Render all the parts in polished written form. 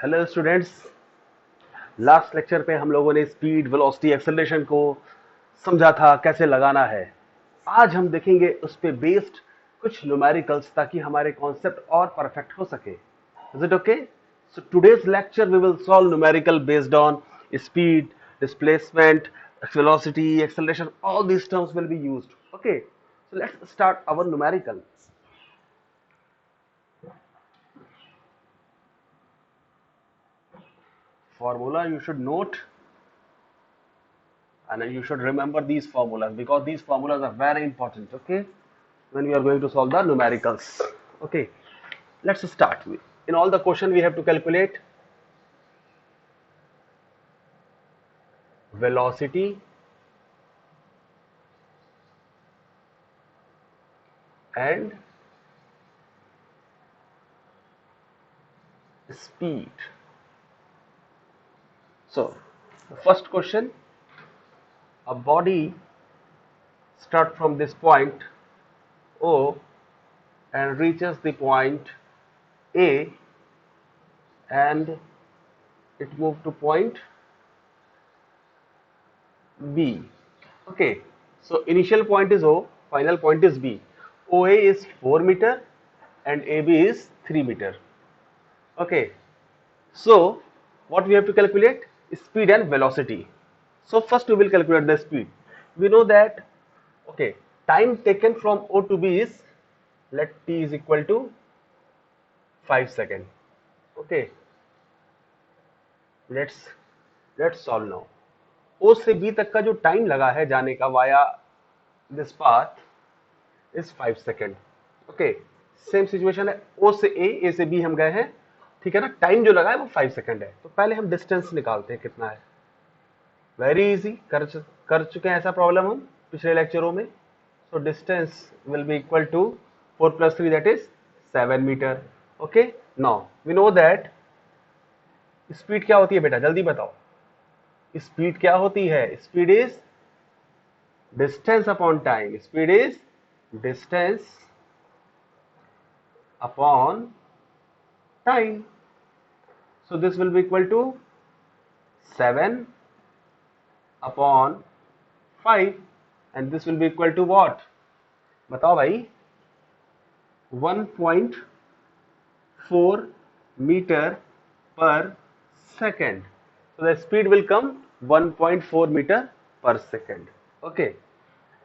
Hello students. Last lecture पे हम लोगों ने स्पीड, वेलोसिटी, एक्सेलरेशन को समझा था कैसे लगाना है। आज हम देखेंगे उस पे बेस्ड कुछ न्यूमेरिकल्स ताकि हमारे कॉन्सेप्ट और परफेक्ट हो सके। Is it okay? So today's lecture we will solve numerical based on speed, displacement, velocity, acceleration. All these terms will be used. Okay, so let's start our numerical. Formula you should note, and you should remember these formulas because these formulas are very important. Okay, when we are going to solve the numericals. Okay, let's start with, in all the question we have to calculate velocity and speed. So the first question, a body start from this point O and reaches the point A and it moved to point B. Okay, so initial point is O, final point is B. OA is 4 meter and AB is 3 meter. Okay, so what we have to calculate? Speed and velocity. So first we will calculate the speed. We know that, okay, time taken from O to B is, let t is equal to 5 seconds. Okay, let's solve now. O से B तक का जो time लगा है जाने का via this path is 5 second. Okay, same situation है. O से A से B हम गए हैं, ठीक है ना. टाइम जो लगा है वो 5 सेकेंड है. तो पहले हम डिस्टेंस निकालते हैं कितना है. वेरी इजी, कर चुके हैं ऐसा प्रॉब्लम हम पिछले लेक्चरों में. So distance will be equal to 4 + 3 that is 7 metre. Okay, now we know that speed क्या होती है बेटा, जल्दी बताओ. स्पीड क्या होती है? Speed is distance upon time. Speed is distance upon time. So this will be equal to 7 upon 5 and this will be equal to what? बताओ भाई. 1.4 meter per second. So the speed will come 1.4 meter per second. Okay.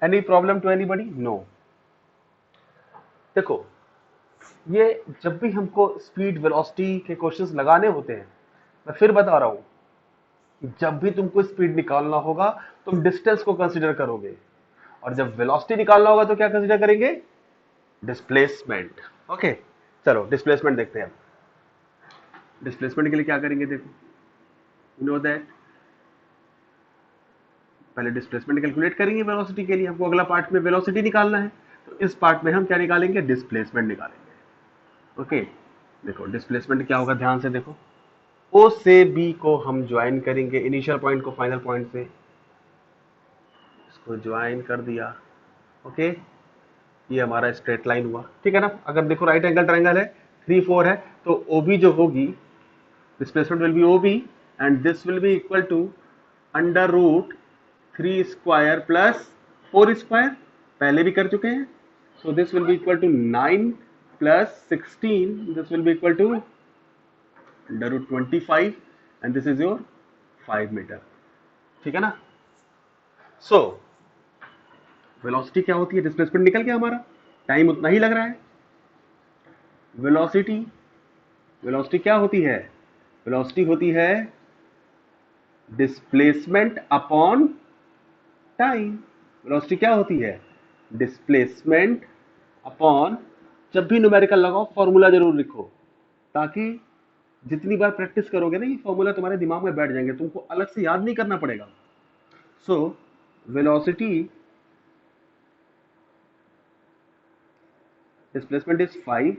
Any problem to anybody? No. देखो, ये जब भी हमको speed, velocity के questions लगाने होते हैं, मैं फिर बता रहा हूं, जब भी तुमको स्पीड निकालना होगा तुम डिस्टेंस को कंसीडर करोगे और जब वेलोसिटी निकालना होगा तो क्या कंसीडर करेंगे? डिस्प्लेसमेंट. ओके, चलो डिस्प्लेसमेंट देखते हैं. हम डिस्प्लेसमेंट के लिए क्या करेंगे? देखो, यू नो दैट पहले डिस्प्लेसमेंट कैलकुलेट करेंगे. वेलोसिटी के लिए हमको अगला पार्ट में वेलोसिटी निकालना है, तो इस पार्ट में हम क्या निकालेंगे? डिस्प्लेसमेंट निकालेंगे. ओके, देखो डिस्प्लेसमेंट क्या होगा, ध्यान से देखो. O से B को हम ज्वाइन करेंगे, इनिशियल पॉइंट को फाइनल पॉइंट से, इसको ज्वाइन कर दिया. ओके, ये हमारा स्ट्रेट लाइन हुआ, ठीक है ना. अगर देखो राइट एंगल ट्रायंगल है, 3 4 है, तो OB जो होगी, displacement will be OB and this will be equal to √3 square plus 4 square. पहले भी कर चुके हैं. So this will be equal to 9 + 16. This will be equal to √25 and this is your 5 metre. ठीक है ना. सो वेलोसिटी क्या होती है? डिस्प्लेसमेंट निकल गया हमारा, टाइम उतना ही लग रहा है. वेलोसिटी क्या होती है? वेलोसिटी होती है डिस्प्लेसमेंट अपॉन टाइम. वेलोसिटी क्या होती है? Displacement upon. जब भी न्यूमेरिकल लगाओ फॉर्मूला जरूर लिखो, ताकि जितनी बार प्रैक्टिस करोगे ना ये फॉर्मूला तुम्हारे दिमाग में बैठ जाएंगे, तुमको अलग से याद नहीं करना पड़ेगा. So velocity displacement is 5.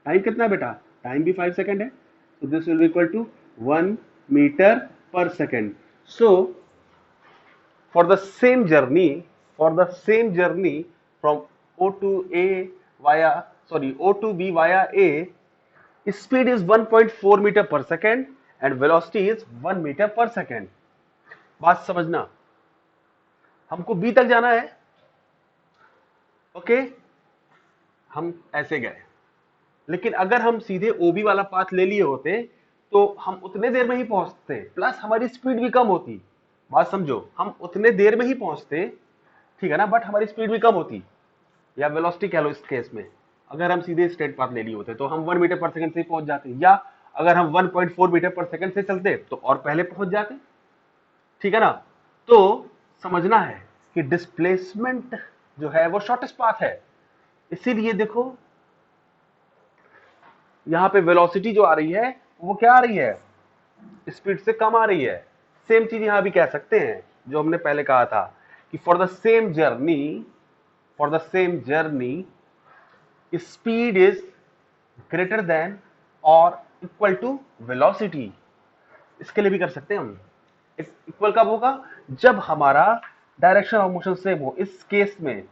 Time कितना है बेटा? टाइम भी 5 सेकेंड है. So this will be equal to 1 metre पर second. So for the same journey from O to B via A, speed is 1.4 meter per second and velocity is 1 metre पर second. बात समझना, हमको B तक जाना है, okay हम ऐसे गए, लेकिन अगर हम सीधे ओबी वाला पाथ ले लिए होते तो हम उतने देर में ही पहुंचते, प्लस हमारी स्पीड भी कम होती। बात समझो, हम उतने देर में ही पहुंचते, ठीक है ना, बट हमारी स्पीड भी कम होती, या वेलोसिटी कह लो इस केस में। अगर हम सीधे स्ट्रेट पाथ ले लिए होते तो हम 1 मीटर पर सेकंड से पहुंच जाते, या अगर हम 1.4 मीटर पर सेकंड से चलते तो और पहले पहुंच जाते, ठीक है ना। तो समझना है कि डिस्प्लेसमेंट जो है वो शॉर्टेस्ट पाथ है, इसीलिए देखो यहां पे वेलोसिटी जो आ रही है वो क्या आ रही है, स्पीड से कम आ रही है। सेम चीज यहां भी कह सकते हैं जो हमने पहले कहा था कि for the same journey speed is greater than और इक्वल टू वेलोसिटी। इसके लिए भी कर सकते हैं हम। इक्वल कब होगा, जब हमारा डायरेक्शन ऑफ मोशन सेम हो। इस केस में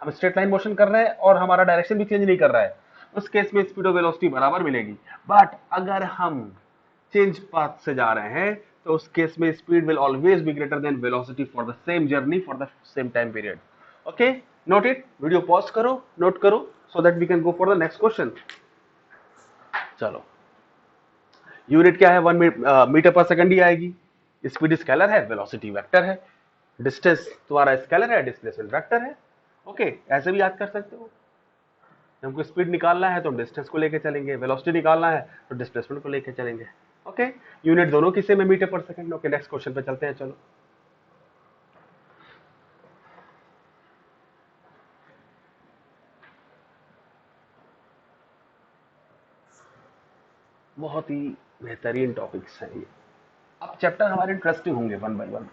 हम स्ट्रेट लाइन मोशन कर रहे हैं और हमारा डायरेक्शन भी चेंज नहीं कर रहा है, उस केस में स्पीड और वेलोसिटी बराबर मिलेगी। बट अगर हम चेंज पाथ से जा रहे हैं तो उस केस में speed will always be greater than velocity for the same journey for the same time period. Okay, note it. Video pause करो, नोट करो, so that we can go for the next question. चलो, unit क्या है, 1 metre per second ही आएगी। Speed scalar है, velocity vector है, distance तुम्हारा स्केलर है, डिस्प्लेसमेंट वेक्टर है। ओके, ऐसे भी याद कर सकते हो। हमको स्पीड निकालना है तो हम डिस्टेंस को लेके चलेंगे, वेलोसिटी निकालना है तो डिस्प्लेसमेंट को लेके चलेंगे। ओके, यूनिट दोनों की सेम है, metre per second. Okay, next question पे चलते हैं। चलो, बहुत ही बेहतरीन टॉपिक्स हैं ये। अब चैप्टर हमारे इंटरेस्टिंग होंगे, 1 बाय 1।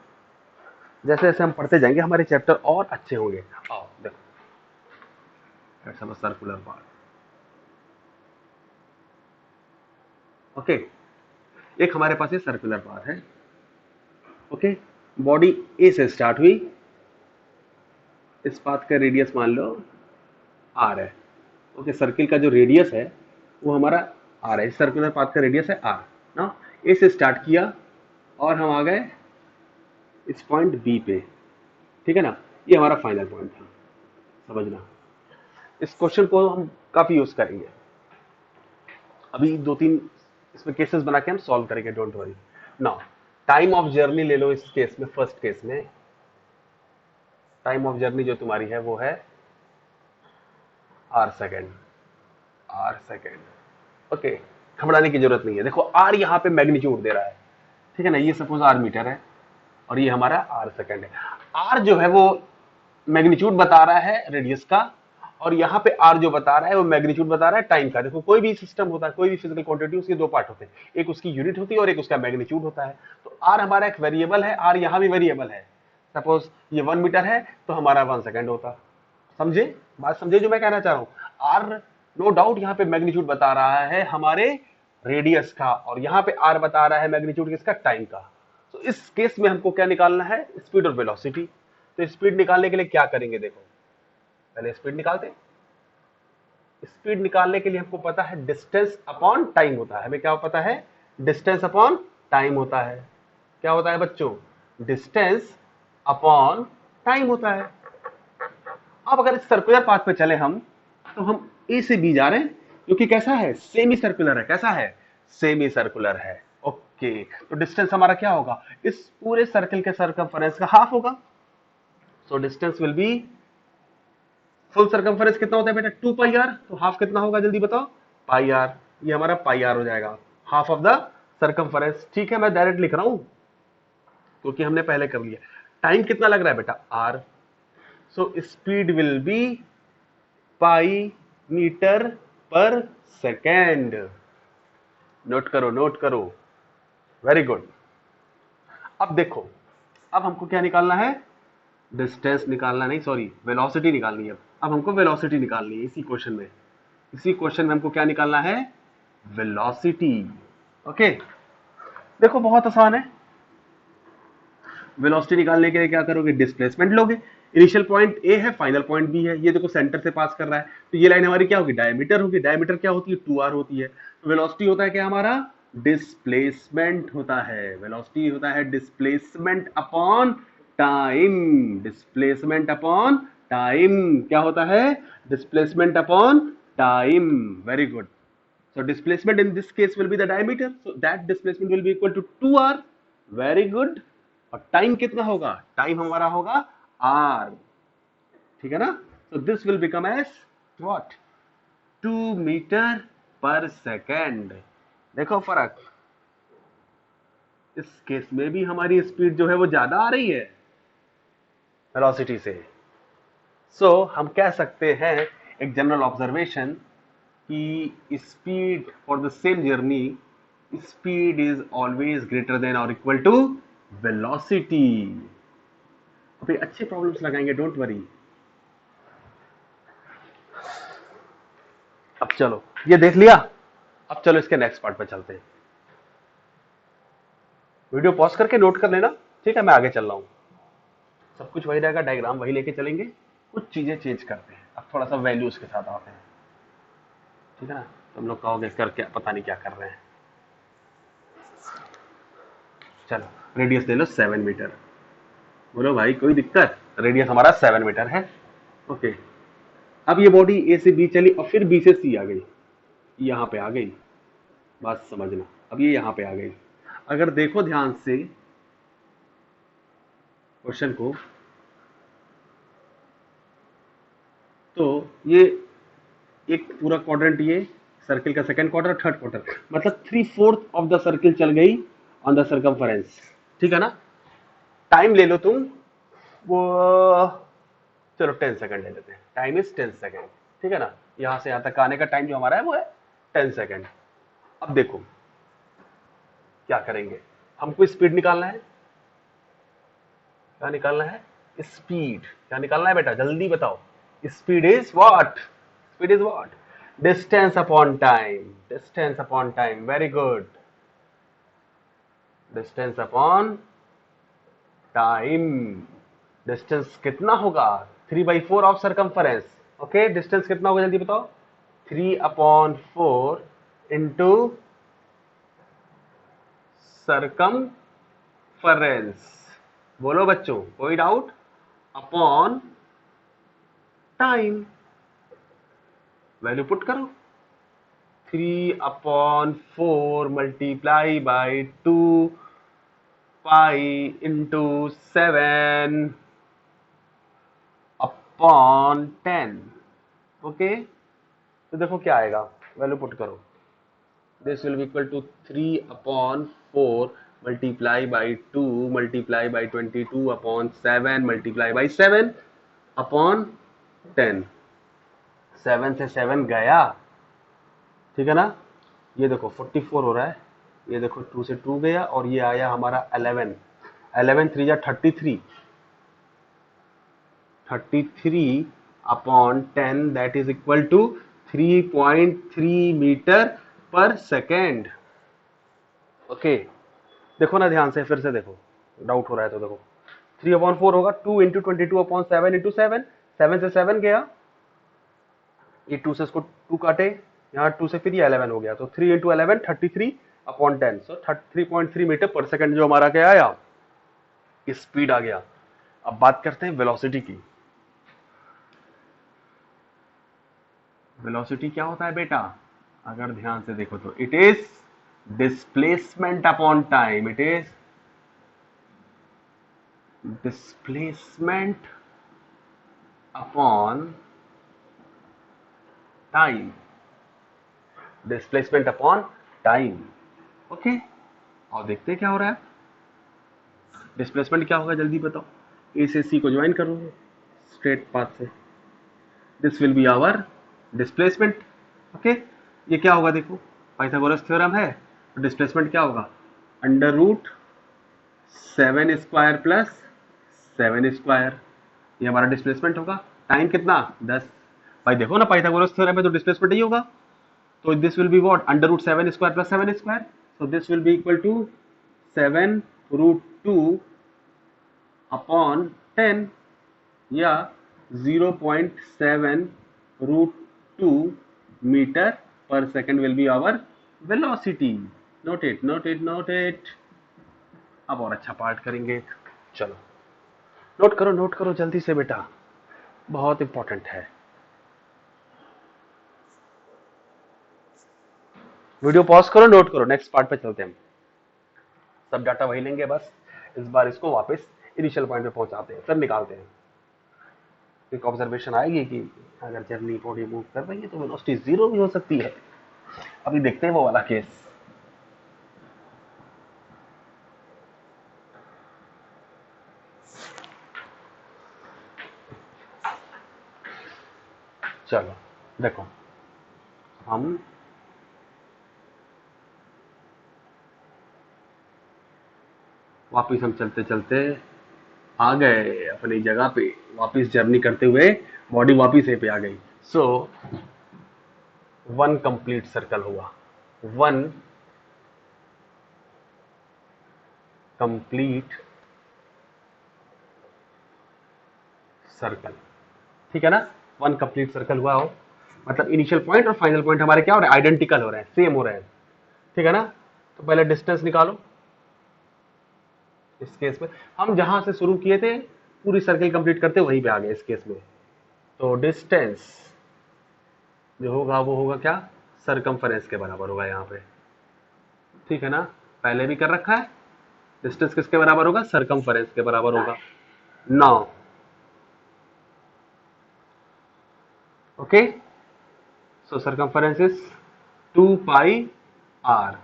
जैसे जैसे हम पढ़ते जाएंगे हमारे चैप्टर और अच्छे होंगे। आओ देखो, ऐसा बस सर्कुलर पार्ट। ओके, एक हमारे पास ये सर्कुलर पाथ है। ओके, बॉडी ए से स्टार्ट हुई, इस पाथ का रेडियस मान लो आर है। ओके, सर्किल का जो रेडियस है वो हमारा आर है, सर्कुलर पाथ का रेडियस है आर ना। ए से स्टार्ट किया और हम आ गए इस पॉइंट बी पे, ठीक है ना। ये हमारा फाइनल पॉइंट था, समझना। इस क्वेश्चन को हम काफी यूज करेंगे, अभी 2-3 इसमें केसेस बना के हम सॉल्व करेंगे, don't worry. Now time of journey ले लो। इस केस में, फर्स्ट केस में टाइम ऑफ जर्नी जो तुम्हारी है वो है आर सेकेंड। ओके, घबराने की जरूरत नहीं है। देखो, आर यहाँ पे मैग्नीट्यूड दे रहा है, ठीक है ना। ये सपोज आर मीटर है और ये हमारा आर सेकेंड है। आर जो है वो मैग्नीट्यूड बता रहा है रेडियस का, और यहाँ पे आर जो बता रहा है वो मैग्नीट्यूड बता रहा है टाइम का। देखो, कोई भी सिस्टम होता है, कोई भी फिजिकल क्वांटिटी, उसके दो पार्ट होते हैं, एक उसकी यूनिट होती है और एक उसका मैग्नीट्यूड होता है। तो आर हमारा एक वेरिएबल है, आर यहाँ भी वेरिएबल है। सपोज ये 1 मीटर है तो हमारा 1 सेकेंड होता। समझे, बात समझे जो मैं कहना चाह रहा हूँ। आर नो डाउट यहाँ पे मैग्नीट्यूड बता रहा है हमारे रेडियस का, और यहाँ पे आर बता रहा है मैग्नीट्यूड किसका, टाइम का। तो इस केस में हमको क्या निकालना है, स्पीड और वेलोसिटी। तो स्पीड निकालने के लिए क्या करेंगे, देखो पहले स्पीड निकालते हैं। स्पीड निकालने के लिए हमको पता है डिस्टेंस अपॉन टाइम होता है। हमें क्या पता है, डिस्टेंस अपॉन टाइम होता है। क्या होता है बच्चों, डिस्टेंस अपॉन टाइम होता है। अब अगर इस सर्कुलर पाथ पे चले हम, तो हम ए से बी जा रहे हैं, क्योंकि कैसा है, सेमी सर्कुलर है। कैसा है, सेमी सर्कुलर है। ओके, तो डिस्टेंस हमारा क्या होगा, इस पूरे सर्कल के सर्कमफरेंस का हाफ होगा। सो distance will B, full circumference कितना होता है बेटा, 2 पाई आर। तो हाफ कितना होगा, जल्दी बताओ, पाई आर। ये हमारा पाई आर हो जाएगा, हाफ ऑफ द सर्कमफरेंस। ठीक है, मैं डायरेक्ट लिख रहा हूं क्योंकि हमने पहले कर लिया। टाइम कितना लग रहा है बेटा, R. So speed will be pi metre पर सेकेंड। नोट करो, नोट करो, वेरी गुड। अब देखो, अब हमको क्या निकालना है, डिस्टेंस निकालना नहीं, सॉरी, वेलोसिटी निकालनी है। अब हमको वेलोसिटी निकालनी है इसी क्वेश्चन में। इसी क्वेश्चन में हमको क्या निकालना है, वेलोसिटी। ओके, देखो बहुत आसान है। वेलोसिटी निकालने के लिए क्या करोगे, डिस्प्लेसमेंट लोगे। इनिशियल पॉइंट ए है, फाइनल पॉइंट बी है। ये देखो सेंटर से पास कर रहा है, तो ये लाइन हमारी क्या होगी, डायमीटर होगी। डायमीटर क्या होती है, 2r होती है। तो वेलोसिटी होता है क्या हमारा, डिस्प्लेसमेंट होता है, वेलोसिटी होता है displacement upon time, displacement upon time. क्या होता है? Displacement upon time. Very good. So displacement in this case will be the diameter. So that displacement will be equal to 2r. Very good. और time कितना होगा? Time हमारा होगा r. ठीक है ना? So this will become as what? 2 metre पर second. देखो फर्क, इस केस में भी हमारी स्पीड जो है वो ज्यादा आ रही है वेलोसिटी से। सो हम कह सकते हैं एक जनरल ऑब्जर्वेशन कि speed for the same journey, speed is always greater than और इक्वल टू वेलोसिटी। अभी अच्छे प्रॉब्लम्स लगाएंगे, डोंट वरी। अब चलो ये देख लिया, अब चलो इसके नेक्स्ट पार्ट पे चलते हैं। वीडियो पॉज करके नोट कर लेना, ठीक है? मैं आगे चल रहा हूं, सब कुछ वही रहेगा, डायग्राम वही लेके चलेंगे, कुछ चीजें चेंज करते हैं, अब थोड़ा सा वैल्यूज के साथ आते हैं, ठीक है ना? तुम लोग कहोगे कर क्या, पता नहीं क्या कर रहे हैं। चलो रेडियस ले लो 7 मीटर। बोलो भाई कोई दिक्कत? रेडियस हमारा 7 मीटर है। ओके, अब ये बॉडी ए से बी चली और फिर बी से सी आ गई, यहां पे आ गई। बात समझना, अब ये यहां पे आ गई। अगर देखो ध्यान से क्वेश्चन को, तो ये एक पूरा क्वाड्रेंट, ये सर्किल का सेकंड क्वार्टर, थर्ड क्वार्टर, मतलब 3/4 ऑफ द सर्किल चल गई ऑन द सर्कमफरेंस। ठीक है ना? टाइम ले लो तुम, वो चलो 10 सेकंड ले लेते हैं, टाइम इज 10 सेकंड। ठीक है ना? यहां से यहां तक आने का टाइम जो हमारा है वो है 10 सेकंड। अब देखो क्या करेंगे, हमको स्पीड निकालना है। क्या निकालना है? स्पीड। क्या निकालना है बेटा, जल्दी बताओ। Speed is what? Speed is what? Distance upon time. Distance upon time, very good. Distance upon time. Distance कितना होगा? 3/4 ऑफ सर्कमफरेंस। ओके, डिस्टेंस कितना होगा जल्दी बताओ? 3/4 इंटू सर्कमफरेंस। बोलो बच्चों, कोई doubt? Upon time. Value put करो, 3/4 multiply by 2 pi into 7 upon 10। Okay, तो देखो क्या आएगा, वैल्यू पुट करो। This will be equal to 3/4 multiply by 2 multiply by 22 upon 7 multiply by 7 upon 10। 7 से 7 गया, ठीक है ना? ये देखो 44 हो रहा है, ये देखो 2 से 2 गया और ये आया हमारा 11। 11 3 या 33, 33 upon 10 that is equal to 3.3 metre पर सेकेंड। ओके, देखो ना ध्यान से, फिर से देखो, डाउट हो रहा है तो देखो। 3/4 होगा 2 इंटू 22 अपॉन 7 इंटू 7, 7 से 7 गया, ये 2 से इसको 2 काटे, यहाँ 2 से फिर ये 11 हो गया, तो 3 इंटू 11 33 अपॉन 10, सो 3.3 मीटर पर सेकेंड जो हमारा क्या आया, स्पीड आ गया। अब बात करते हैं वेलोसिटी की। वेलोसिटी क्या होता है बेटा? अगर ध्यान से देखो तो it is displacement upon time. It is displacement upon time. Displacement upon time. Okay, और देखते हैं क्या हो रहा है। डिस्प्लेसमेंट क्या होगा जल्दी बताओ? ए से सी को ज्वाइन करो स्ट्रेट पाथ से, this will be our displacement. Okay, ये क्या होगा देखो, पाइथागोरस थ्योरम है, तो डिस्प्लेसमेंट क्या होगा? Under root 7 square plus 7 square, ये हमारा डिस्प्लेसमेंट होगा। टाइम कितना? 10। भाई देखो ना, पाइथागोरस थ्योरम है तो डिस्प्लेसमेंट ही होगा, तो this will be what? Under root 7 square plus 7 square, so this will be equal to 7√2 upon 10, या 0.7√2 मीटर पर second will be our velocity. Note it note it note it. अब और अच्छा पार्ट करेंगे। चलो नोट करो जल्दी से बेटा, बहुत इंपॉर्टेंट है। वीडियो पॉज करो, नोट करो, नेक्स्ट पार्ट पे चलते हैं हम। सब डाटा वही लेंगे, बस इस बार इसको वापस इनिशियल पॉइंट पे पहुंचाते हैं, फिर निकालते हैं। एक ऑब्जर्वेशन आएगी कि अगर जर्नी बॉडी मूव कर रही है तो वेलोसिटी जीरो भी हो सकती है। अभी देखते हैं वो वाला केस। चलो देखो, हम वापिस हम चलते चलते आ गए अपनी जगह पे, वापिस जर्नी करते हुए बॉडी वापिस ए पे आ गई। सो वन कंप्लीट सर्कल हुआ, वन कंप्लीट सर्कल, ठीक है ना। वन कंप्लीट सर्कल हुआ हो मतलब इनिशियल पॉइंट और फाइनल पॉइंट हमारे क्या हो रहे हैं, आइडेंटिकल हो रहे हैं, सेम हो रहे हैं, ठीक है ना। तो पहले डिस्टेंस निकालो। इस केस में हम जहां से शुरू किए थे पूरी सर्कल कंप्लीट करते वहीं पे आ गए इस केस में। तो डिस्टेंस जो होगा वो होगा क्या, सरकमफरेंस के बराबर होगा यहाँ पे, ठीक है ना। पहले भी कर रखा है। डिस्टेंस किसके बराबर होगा, सरकमफरेंस के बराबर होगा। Now okay, so circumference is 2 pi R,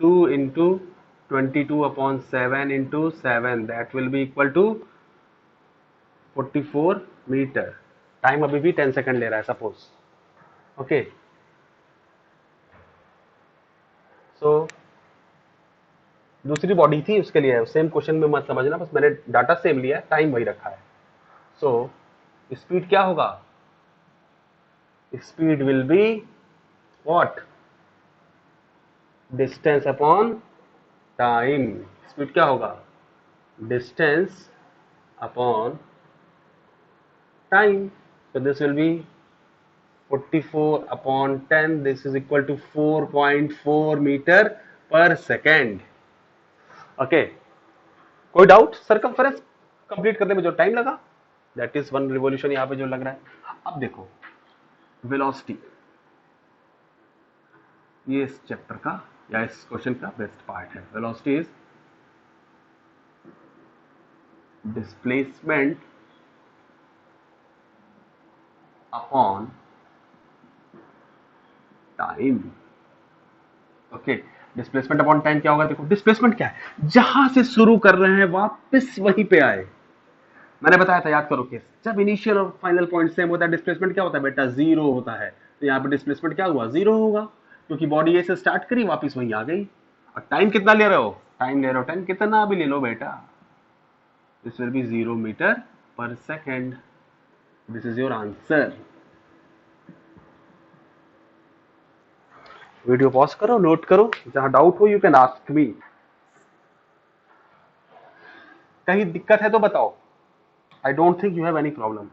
2 into 22/7 into 7, that will be equal to 44 metre. Time अभी भी 10 सेकंड ले रहा है सपोज, ओके। सो दूसरी बॉडी थी उसके लिए सेम क्वेश्चन में मत समझना, बस मैंने डाटा सेम लिया है, टाइम वही रखा है। सो स्पीड क्या होगा, speed will be what, distance upon time. Speed क्या होगा, distance upon time. So this will be 44/10, this is equal to 4.4 metre पर सेकेंड, ओके। कोई डाउट, सरकमफेरेंस कंप्लीट करने में जो टाइम लगा दैट इज वन रिवॉल्यूशन यहाँ पे जो लग रहा है। अब देखो वेलोसिटी, ये इस चैप्टर का या इस क्वेश्चन का बेस्ट पार्ट है। Velocity is displacement upon time, okay. Displacement upon time क्या होगा, देखो डिस्प्लेसमेंट क्या है, जहां से शुरू कर रहे हैं वापस वहीं पे आए। मैंने बताया था, याद करो केस, जब इनिशियल और फाइनल पॉइंट सेम होता है डिस्प्लेसमेंट क्या होता है बेटा, जीरो होता है। तो यहाँ पे डिस्प्लेसमेंट क्या हुआ, जीरो होगा, क्योंकि बॉडी ए से स्टार्ट करी वापस वहीं आ गई। और टाइम कितना ले रहे हो, टाइम ले रहे हो, टाइम कितना भी ले लो बेटा, दिस विल बी 0 मीटर पर second. This is your answer. Video pause करो, नोट करो, जहां डाउट हो यू कैन आस्क मी। कहीं दिक्कत है तो बताओ, I don't think you have any problem.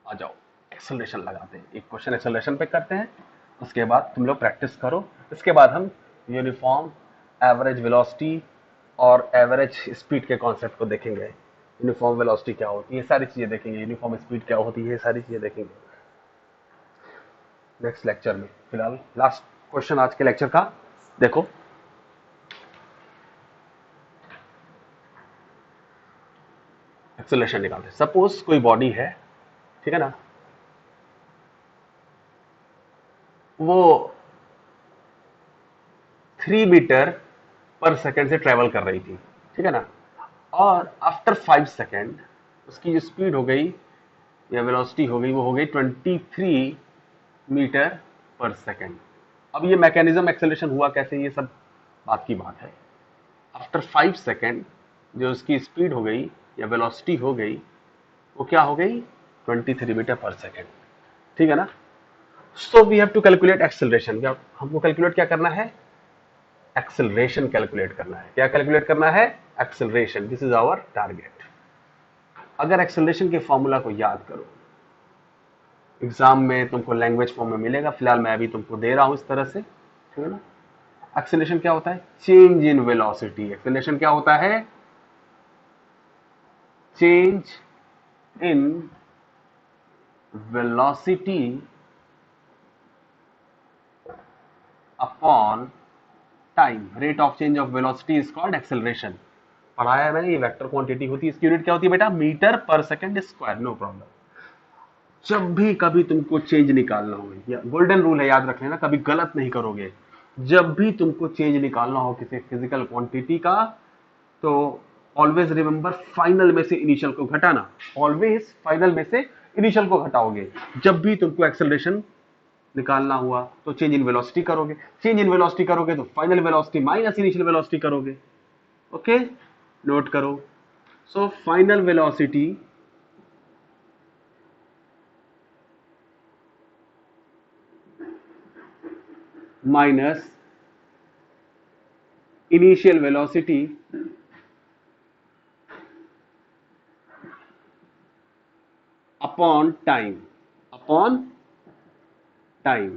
आ जाओ एक्सेलरेशन लगाते हैं, एक क्वेश्चन एक्सेलरेशन पे करते हैं, उसके बाद तुम लोग प्रैक्टिस करो। इसके बाद हम यूनिफॉर्म एवरेज वेलोसिटी और एवरेज स्पीड के कॉन्सेप्ट को देखेंगे। यूनिफॉर्म वेलोसिटी क्या होती है, ये सारी चीजें देखेंगे, यूनिफॉर्म स्पीड क्या होती है, ये सारी चीजें देखेंगे नेक्स्ट लेक्चर में। फिलहाल लास्ट क्वेश्चन आज के लेक्चर का देखो, एक्सेलरेशन निकालते हैं। सपोज कोई बॉडी है, ठीक है ना, वो 3 मीटर पर सेकेंड से ट्रेवल कर रही थी, ठीक है ना, और आफ्टर 5 सेकेंड उसकी जो स्पीड हो गई या वेलोसिटी हो गई वो हो गई 23 मीटर पर सेकेंड। अब ये मैकेनिज्म एक्सेलरेशन हुआ कैसे, ये सब बात की बात है। आफ्टर 5 सेकेंड जो उसकी स्पीड हो गई या वेलोसिटी हो गई वो क्या हो गई, 23 मीटर पर सेकेंड, ठीक है ना। So we have to calculate acceleration. हमको कैलकुलेट क्या करना है, एक्सेलरेशन कैलकुलेट करना है। क्या कैलकुलेट करना है, acceleration, this is our target. अगर एक्सेलरेशन के फॉर्मूला को याद करो, एग्जाम में तुमको लैंग्वेज फॉर्म में मिलेगा, फिलहाल मैं अभी तुमको दे रहा हूं इस तरह से, ठीक है ना। एक्सेलरेशन क्या होता है? Change in velocity. एक्सेलरेशन क्या होता है? Change in velocity upon time. Rate of change of velocity is called acceleration. पढ़ाया है मैंने, ये वेक्टर क्वांटिटी होती है। इसकी यूनिट क्या होती है बेटा? Metre per second square. No problem. जब भी कभी तुमको चेंज निकालना हो, या गोल्डन रूल है याद रख लेना, कभी गलत नहीं करोगे। जब भी तुमको चेंज निकालना हो किसी फिजिकल क्वांटिटी का, तो ऑलवेज रिमेंबर फाइनल में से इनिशियल को घटाना। ऑलवेज फाइनल में से इनिशियल को घटाओगे। जब भी तुमको एक्सेलरेशन निकालना हुआ तो चेंज इन वेलोसिटी करोगे। चेंज इन वेलोसिटी करोगे तो final velocity minus initial velocity करोगे। ओके, नोट करो। So final velocity minus initial velocity upon time. Upon time.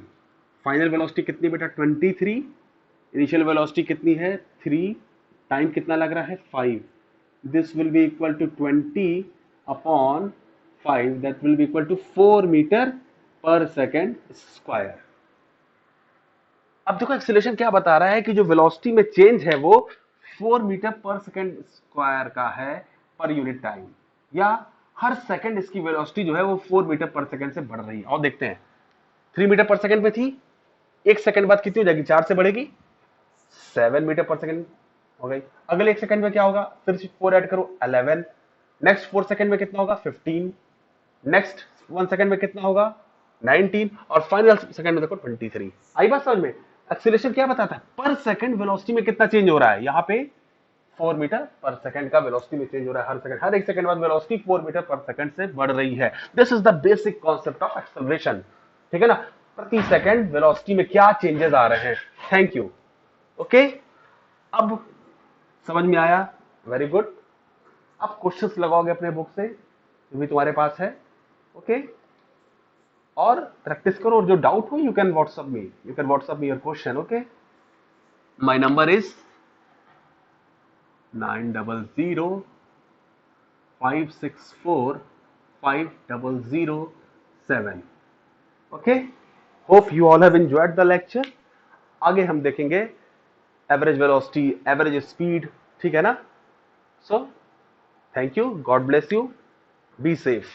Final velocity कितनी बेटा? 23। इनिशियल वेलोसिटी कितनी है? 3। टाइम कितना लग रहा है? 5। This will be equal to 20 upon 5, that will be equal to 4 metre पर सेकेंड स्क्वायर। अब देखो एक्सीलरेशन क्या बता रहा है कि जो वेलोसिटी में चेंज है वो 4 मीटर पर सेकेंड स्क्वायर का है पर यूनिट टाइम, या हर सेकंड इसकी वेलोसिटी जो है वो 4 मीटर पर सेकंड से बढ़ रही है। और देखते हैं, 3 मीटर पर सेकंड में थी, एक सेकंड बाद कितनी हो जाएगी? 4 से बढ़ेगी, 7 मीटर पर सेकंड हो गई। अगले एक सेकंड में क्या होगा? फिर 4 ऐड करो, 11। नेक्स्ट 4 सेकंड में कितना होगा? 15। नेक्स्ट 1 सेकंड में कितना होगा? 19। और फाइनल सेकंड में देखो 23। आई बात समझ में? एक्सीलरेशन क्या बताता है? पर सेकंड वेलोसिटी में कितना चेंज हो रहा है। यहाँ पे 4 मीटर पर सेकंड का वेलोसिटी में चेंज हो रहा है हर सेकंड। हर एक सेकंड बाद वेलोसिटी 4 मीटर पर सेकंड से बढ़ रही है। This is the basic concept of acceleration, ठीक है ना। प्रति सेकंड वेलोसिटी में क्या चेंजेस आ रहे हैं। Thank you. ओके, अब समझ में आया? Very good. अब क्वेश्चंस लगाओगे अपने बुक से जो भी तुम्हारे पास है। ओके, और प्रैक्टिस करो, और जो डाउट हो you can WhatsApp me your question. Okay, my number is 900564507। Okay, hope you all have enjoyed the lecture. आगे हम देखेंगे एवरेज वेलोसिटी, एवरेज स्पीड, ठीक है ना। So thank you, God bless you, be safe.